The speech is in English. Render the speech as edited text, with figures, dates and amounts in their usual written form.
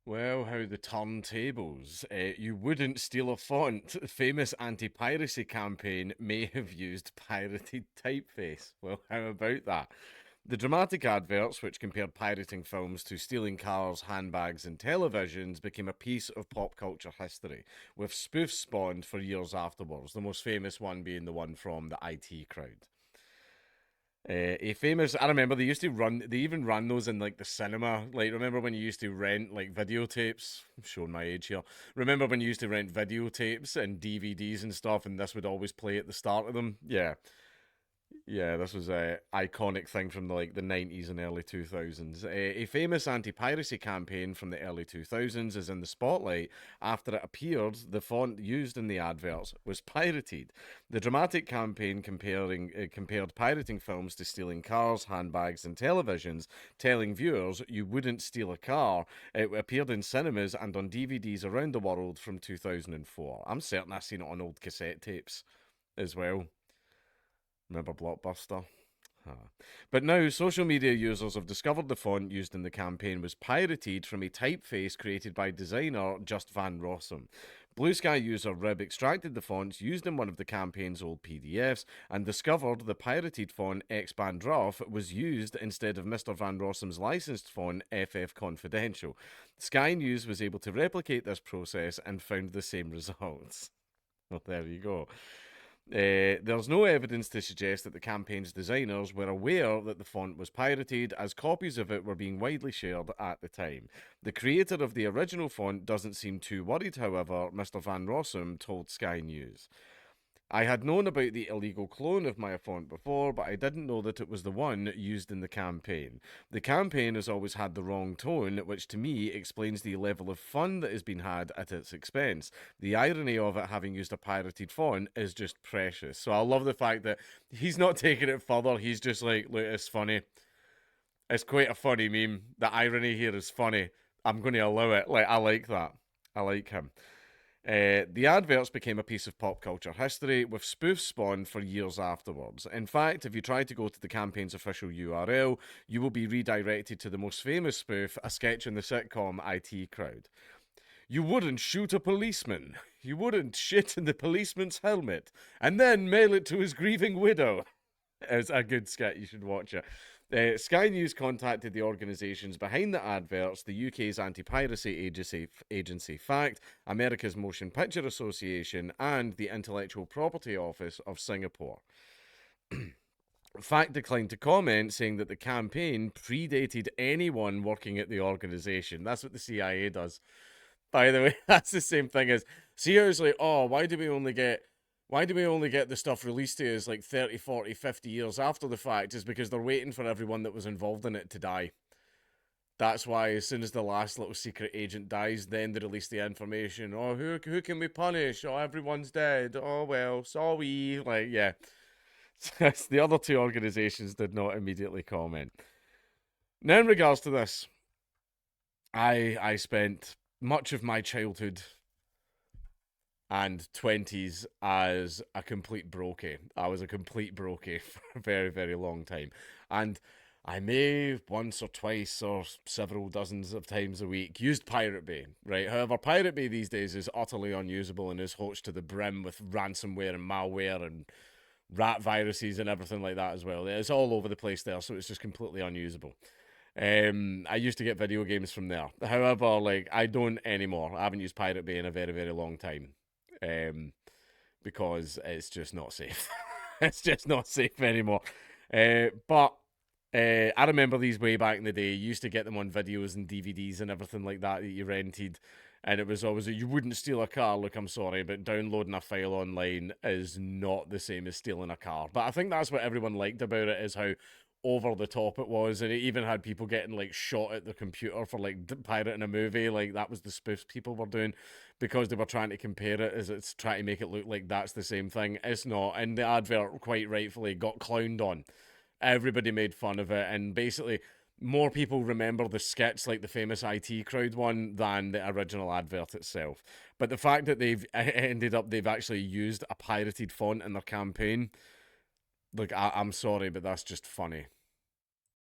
Well, how the turntables. You wouldn't steal a font. Famous anti-piracy campaign may have used pirated typeface. Well, how about that? The dramatic adverts, which compared pirating films to stealing cars, handbags, and televisions, became a piece of pop culture history, with spoofs spawned for years afterwards, the most famous one being the one from the IT crowd. A famous, I remember they used to run, they even ran those in like the cinema. Like, remember when you used to rent like videotapes? I'm showing my age here. Remember when you used to rent videotapes and DVDs and stuff, and this would always play at the start of them? Yeah. Yeah, this was a iconic thing from the 90s and early 2000s. A famous anti-piracy campaign from the early 2000s is in the spotlight after it appeared the font used in the adverts was pirated. The dramatic campaign compared pirating films to stealing cars, handbags, and televisions, telling viewers you wouldn't steal a car. It appeared in cinemas and on DVDs around the world from 2004. I'm certain I've seen it on old cassette tapes as well. Remember Blockbuster? Huh. But now, social media users have discovered the font used in the campaign was pirated from a typeface created by designer Just Van Rossum. Blue Sky user Rib extracted the fonts used in one of the campaign's old PDFs and discovered the pirated font Expand Rough was used instead of Mr. Van Rossum's licensed font FF Confidential. Sky News was able to replicate this process and found the same results. Well, there you go. There's no evidence to suggest that the campaign's designers were aware that the font was pirated, as copies of it were being widely shared at the time. The creator of the original font doesn't seem too worried, however, Mr. Van Rossum told Sky News. I had known about the illegal clone of my font before, but I didn't know that it was the one used in the campaign. The campaign has always had the wrong tone, which to me explains the level of fun that has been had at its expense. The irony of it having used a pirated font is just precious. So I love the fact that he's not taking it further. He's just like, look, it's funny. It's quite a funny meme. The irony here is funny. I'm going to allow it. Like, I like that. I like him. The adverts became a piece of pop culture history, with spoofs spawned for years afterwards. In fact, if you try to go to the campaign's official URL, you will be redirected to the most famous spoof, a sketch in the sitcom IT Crowd. You wouldn't shoot a policeman. You wouldn't shit in the policeman's helmet and then mail it to his grieving widow. It's a good skit. You should watch it. Sky News contacted the organisations behind the adverts, the UK's anti-piracy agency FACT, America's Motion Picture Association, and the Intellectual Property Office of Singapore. FACT declined to comment, saying that the campaign predated anyone working at the organisation. That's what the CIA does. By the way, that's the same thing as, seriously, oh, why do we only get the stuff released to us like 30, 40, 50 years after the fact? Is because they're waiting for everyone that was involved in it to die. That's why as soon as the last little secret agent dies, then they release the information. Oh, who can we punish? Oh, everyone's dead. Oh, well, sorry. Like, yeah. The other two organizations did not immediately comment. Now, in regards to this, I spent much of my childhood and 20s as a complete brokey. I was a complete brokey for a very, very long time. And I may once or twice or several dozens of times a week used Pirate Bay, right? However, Pirate Bay these days is utterly unusable and is hoached to the brim with ransomware and malware and rat viruses and everything like that as well. It's all over the place there, so it's just completely unusable. I used to get video games from there. However, like I don't anymore. I haven't used Pirate Bay in a very, very long time um, because it's just not safe. It's just not safe anymore. But I remember these way back in the day. You used to get them on videos and DVDs and everything like that that you rented. And it was always, you wouldn't steal a car. Look, I'm sorry, but downloading a file online is not the same as stealing a car. But I think that's what everyone liked about it, is how over the top it was. And it even had people getting like shot at the computer for like pirating a movie. Like that was the spoofs people were doing, because they were trying to compare it as it's trying to make it look like that's the same thing. It's not. And the advert, quite rightfully, got clowned on. Everybody made fun of it, and basically more people remember the skits, like the famous IT crowd one, than the original advert itself. But the fact that they've actually used a pirated font in their campaign, like I'm sorry, but that's just funny.